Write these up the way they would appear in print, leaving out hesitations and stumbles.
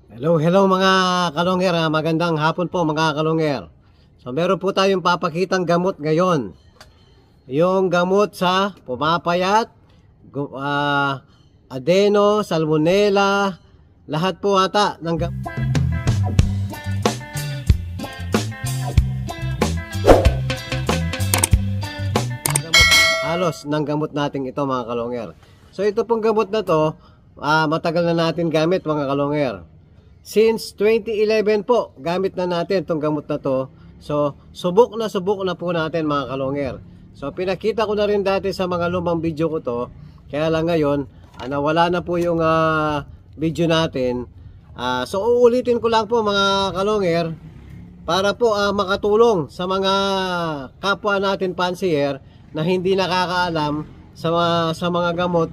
Hello mga kalongger, magandang hapon po mga kalongger. So meron po tayong papakitang gamot ngayon. Yung gamot sa pumapayat, adeno, salmonella, lahat po ata ng gamot. Halos ng gamot natin ito mga kalongger. So ito pong gamot na to, matagal na natin gamit mga kalongger. Since 2011 po, gamit na natin itong gamot na to. So, subok na po natin mga kalongger. So, pinakita ko na rin dati sa mga lumang video ko to. Kaya lang ngayon, nawala na po yung video natin. So, uulitin ko lang po mga kalongger para po makatulong sa mga kapwa natin pansier na hindi nakakaalam sa mga gamot,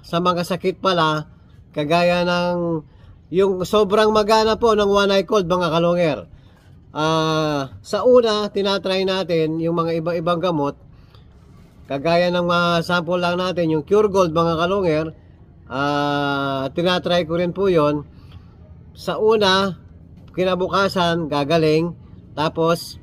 sa mga sakit pala, kagaya ng yung sobrang magana po ng one eye cold mga kalongger. Sa una, tinatry natin yung mga iba-ibang gamot. Kagaya ng sample lang natin, yung Cure Gold mga kalongger. Tinatry ko rin po yon. Sa una, kinabukasan, gagaling. Tapos,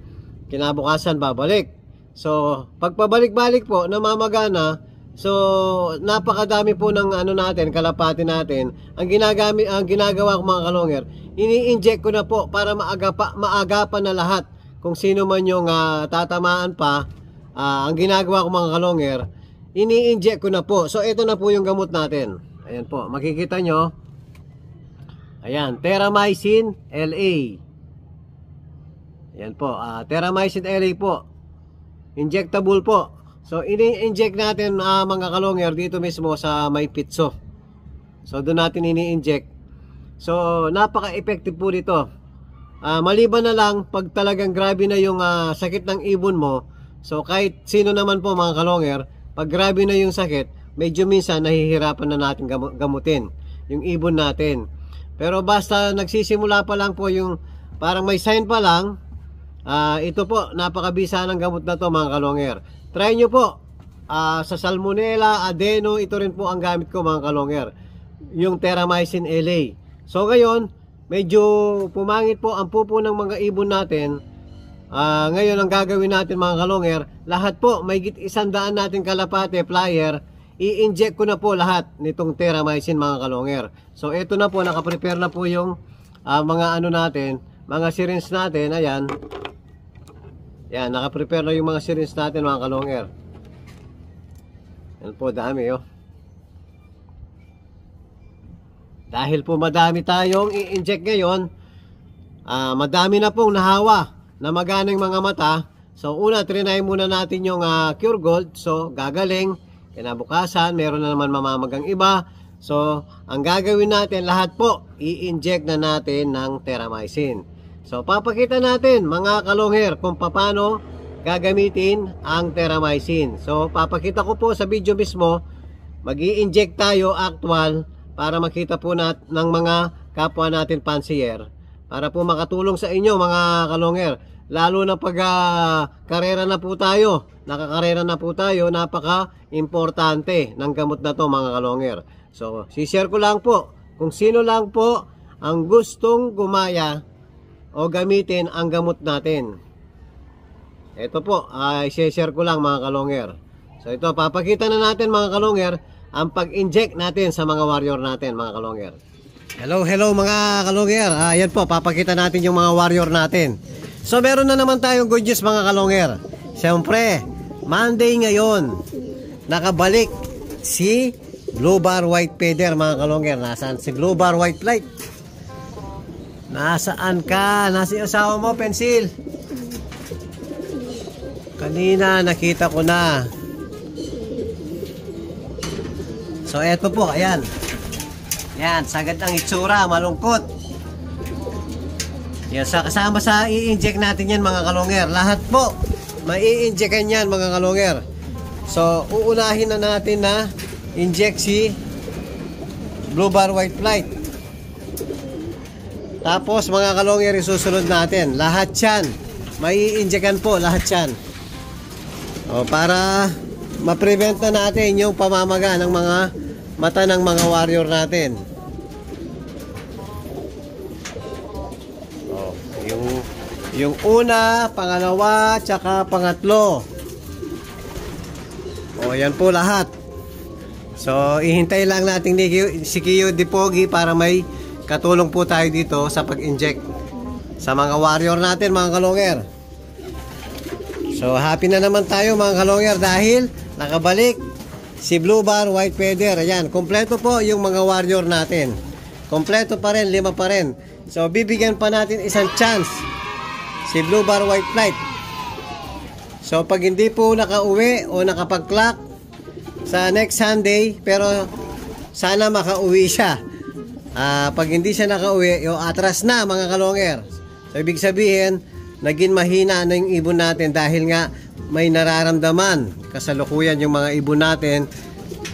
kinabukasan, babalik. So, pagpabalik-balik po, namamagana. So, napakadami po ng natin, kalapati natin. Ang ginagawa ko mga kalongger, ini-inject ko na po para maagapan na lahat. Kung sino man yung tatamaan pa, ang ginagawa ko mga kalongger, ini-inject ko na po. So, ito na po yung gamot natin. Ayan po, makikita nyo. Ayan, Terramycin LA. Ayan po, Terramycin LA po. Injectable po. So, ini-inject natin mga kalongger dito mismo sa may pitso. So, doon natin ini-inject. So, napaka-effective po dito. Maliban na lang, pag talagang grabe na yung sakit ng ibon mo, so kahit sino naman po mga kalongger, pag grabe na yung sakit, medyo minsan nahihirapan na natin gamutin yung ibon natin. Pero basta nagsisimula pa lang po yung parang may sign pa lang, ito po, napakabisa ng gamot na to mga kalongger. Try nyo po sa salmonella, adeno, ito rin po ang gamit ko mga kalongger, yung Terramycin LA. So ngayon, medyo pumangit po ang pupo ng mga ibon natin. Ngayon ang gagawin natin mga kalongger, lahat po, may 100 natin kalapate, flyer, i-inject ko na po lahat nitong Terramycin mga kalongger. So ito na po, nakaprepare na po yung mga natin, mga syringe natin, ayan. Yan, nakaprepare na yung mga syringe natin mga kalongger. Yan po, dami oh. Dahil po madami tayong i-inject ngayon, madami na pong nahawa na maganang mga mata. So una, trinay muna natin yung Cure Gold. So gagaling, kinabukasan meron na naman mamamagang iba. So ang gagawin natin, lahat po i-inject na natin ng Terramycin. So, papakita natin mga kalongger kung paano gagamitin ang Terramycin. So, papakita ko po sa video mismo, mag-i-inject tayo actual para makita po ng mga kapwa natin pansier. Para po makatulong sa inyo mga kalongger. Lalo na pag karera na po tayo, nakakarera na po tayo, napaka-importante ng gamot na to mga kalongger. So, sishare ko lang po kung sino lang po ang gustong gumaya o gamitin ang gamot natin. Ito po, i-share ko lang mga kalongger. So ito, papakita na natin mga kalongger ang pag-inject natin sa mga warrior natin mga kalongger. Hello mga kalongger. Ayan po, papakita natin yung mga warrior natin. So meron na naman tayong good news mga kalongger. Siyempre, Monday ngayon, nakabalik si Blue Bar White Feather mga kalongger. Nasaan si Blue Bar White Flight? Nasaan ka? Nasa yung asawa mo, Pencil? Kanina, nakita ko na. So, eto po, ayan. Yan, sagad ang itsura, malungkot. Yan, kasama sa i-inject natin yan mga kalongger. Lahat po, mai-injectan yan mga kalongger. So, uunahin na natin na inject si Blue Bar White Flight. Tapos mga kalongger, isusunod natin. Lahat yan. May i-injectan po, lahat yan. O, para ma-prevent na natin yung pamamaga ng mga mata ng mga warrior natin. Yung una, pangalawa, tsaka pangatlo. O, yan po lahat. So, ihintay lang natin si Kiyo de Pogi para may katulong po tayo dito sa pag-inject sa mga warrior natin, mga kalonger. So, happy na naman tayo, mga kalonger, dahil nakabalik si Blue Bar White Feather. Ayan, kompleto po yung mga warrior natin. Kompleto pa rin, 5 pa rin. So, bibigyan pa natin isang chance si Blue Bar White Flight. So, pag hindi po nakauwi o nakapag-clock sa next Sunday, pero sana makauwi siya. Pag hindi siya nakauwi, atras na, mga kalonger. So, ibig sabihin, naging mahina na yung ibon natin dahil nga may nararamdaman kasalukuyan yung mga ibon natin.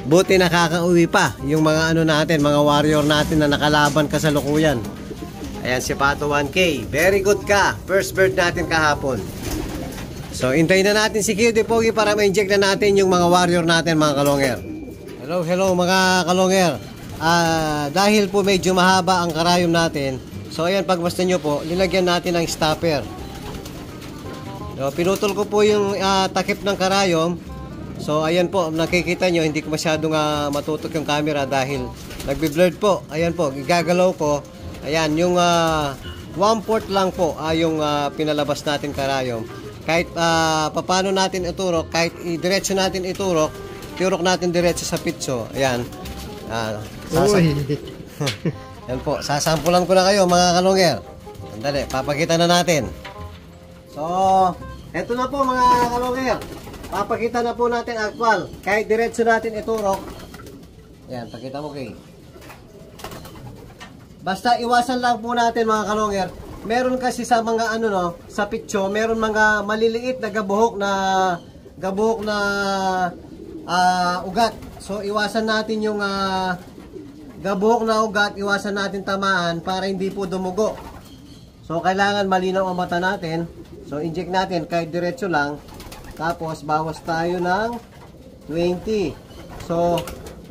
Buti nakakauwi pa yung mga natin, mga warrior natin na nakalaban kasalukuyan. Ayan si Pato 1K. Very good ka. First bird natin kahapon. So, hintayin na natin si Kiyo de Pogi para ma-inject na natin yung mga warrior natin, mga kalonger. Hello mga kalonger. Dahil po medyo mahaba ang karayom natin, so ayan, pagbasta nyo po, nilagyan natin ng stopper. So, pinutol ko po yung takip ng karayom. So, ayan po, nakikita nyo, hindi ko masyadong matutok yung camera dahil nagbe-blurred po. Ayan po, igagalaw ko. Ayan, yung 1/4 lang po yung pinalabas natin karayom. Kahit paano natin iturok, kahit diretso natin iturok, natin diretso sa pitso. Ayan. Yan po, sasampulan ko na kayo, mga kalonger. Sandali, papakita na natin. So, eto na po, mga kalonger. Papakita na po natin actual. Kahit diretso natin iturok. Ayan, pakita mo kay. Basta iwasan lang po natin, mga kalonger. Meron kasi sa mga sa pitso, meron mga maliliit na gabuhok na ugat. So, iwasan natin yung gabuhok na ugat, iwasan natin tamaan para hindi po dumugo. So, kailangan malinaw ang mata natin. So, inject natin kahit diretso lang. Tapos, bawas tayo ng 20. So,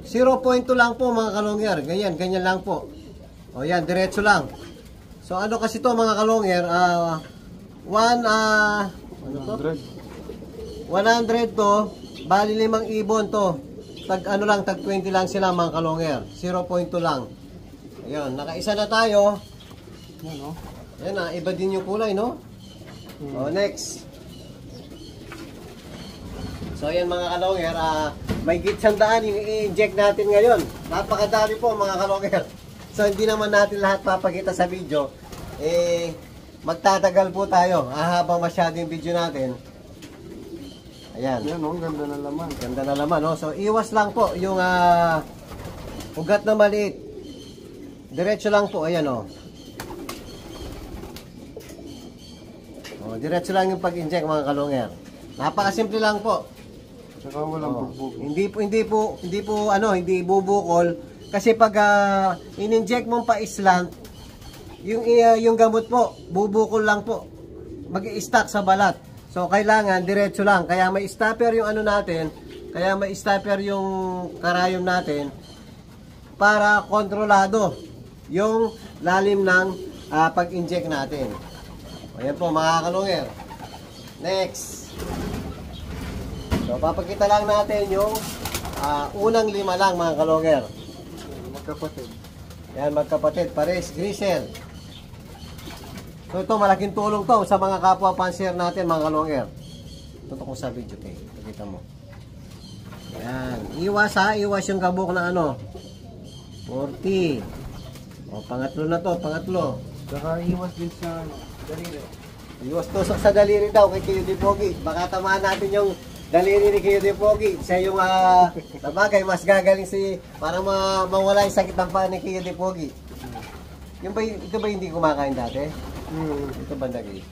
0.2 lang po, mga kalongyer. Ganyan lang po. O, yan, diretso lang. So, ano kasi to, mga kalongyer? 100 to. Bali 5 ibon to. Tag 20 lang sila, mga kalongyer. 0.2 lang. Ayun, nakaisa na tayo. Yan, no? Yan na, iba din yung kulay, no? O, next. So, ayan, mga kalongyer, may gitsandaan yung i-inject natin ngayon. Napakadami po, mga kalongyer. So, hindi naman natin lahat papakita sa video. Magtatagal po tayo. Habang masyado yung video natin. Ayan. Yan, oh, ganda na laman. Ganda na laman, no? So, iwas lang po yung ugat na maliit. Diretso lang po, ayan, oh. Diretso lang yung pag-inject, mga kalongyer. Napakasimple lang po. Saka walang bugbog. Hindi bubukol. Kasi pag in-inject mong pa-islant, yung gamot po, bubukol lang po. Mag-i-stack sa balat. So, kailangan diretso lang. Kaya may stopper yung natin, kaya may stopper yung karayom natin para kontrolado yung lalim ng pag-inject natin. Ayan po, mga kalongyer. Next. So, papakita lang natin yung unang 5 lang, mga kalongyer. Magkapatid. Yan, magkapatid. Pares, Grisel. So, ito, malaking tulong to sa mga kapwa pansier natin, mga kalongyer. Tutok ko sa video, okay? Pakita mo. Yan. Iwas, iwas yung kabuk na 40. O, pangatlo na to, pangatlo. Saka iwas din sa daliri. Iwas tusok sa daliri daw kay Kiyo de Pogi. Baka tamaan natin yung daliri ni Kiyo de Pogi. Siya yung sabagay, mas gagaling para mawala yung sakit ng paa ni Kiyo de Pogi. Ito ba hindi kumakain dati? Ito ba nagay?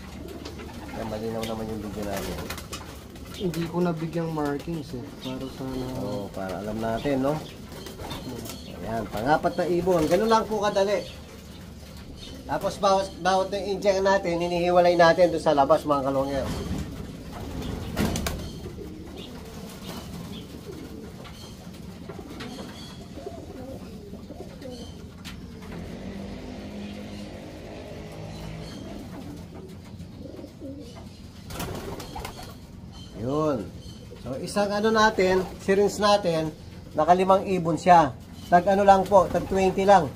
Yan, malinaw naman yung video natin. Hindi ko nabigyang markings para sana... para alam natin, no? Ayan, pang-4 na ibon. Ganun lang po kadali. Tapos bawat na inject natin, hinihiwalay natin doon sa labas, mga kalongyer. isang ano natin, syringe natin, naka 5 ibon siya. Tag ano lang po, tag 20 lang.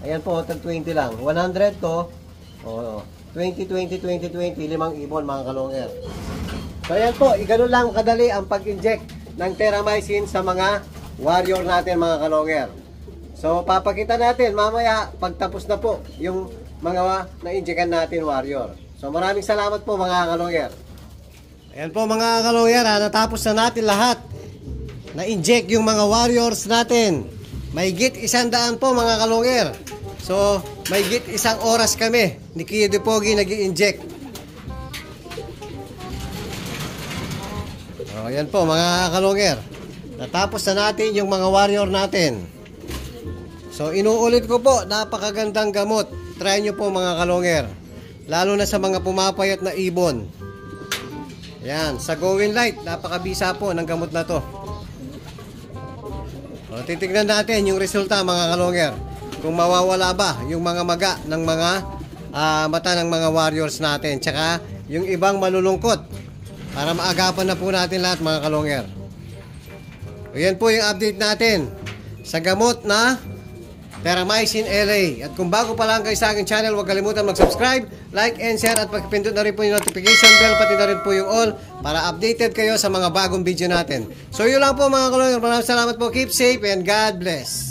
Ayan po, tag 20 lang. 100 to, 20, 20, 20, 20, 5 ibon mga kalonger. So ayan po, igano lang kadali ang pag-inject ng Terramycin sa mga warrior natin mga kalonger. So papakita natin mamaya pagtapos na po yung mga na-injectan natin warrior. So maraming salamat po mga kalonger. Ayan po mga kalonger, natapos na natin lahat. Na-inject yung mga warriors natin. May git 100 po mga kalonger. So may git 1 oras kami ni Kuya Dipogi nag-i-inject. Ayan po mga kalonger. Natapos na natin yung mga warrior natin. So inuulit ko po, napakagandang gamot. Try nyo po mga kalonger. Lalo na sa mga pumapayat na ibon. Ayan, sa Going Light, napakabisa po ng gamot na to. So, titignan natin yung resulta mga kalonger. Kung mawawala ba yung mga maga ng mga mata ng mga warriors natin. Tsaka yung ibang malulungkot. Para maagapan na po natin lahat mga kalonger. Ayan po yung update natin sa gamot na Terramycin LA. At kung bago pa lang kayo sa aking channel, huwag kalimutan mag-subscribe, like and share at pagpindot na rin po yung notification bell, pati na rin po yung all para updated kayo sa mga bagong video natin. So yun lang po mga kalonger. Maraming salamat po. Keep safe and God bless.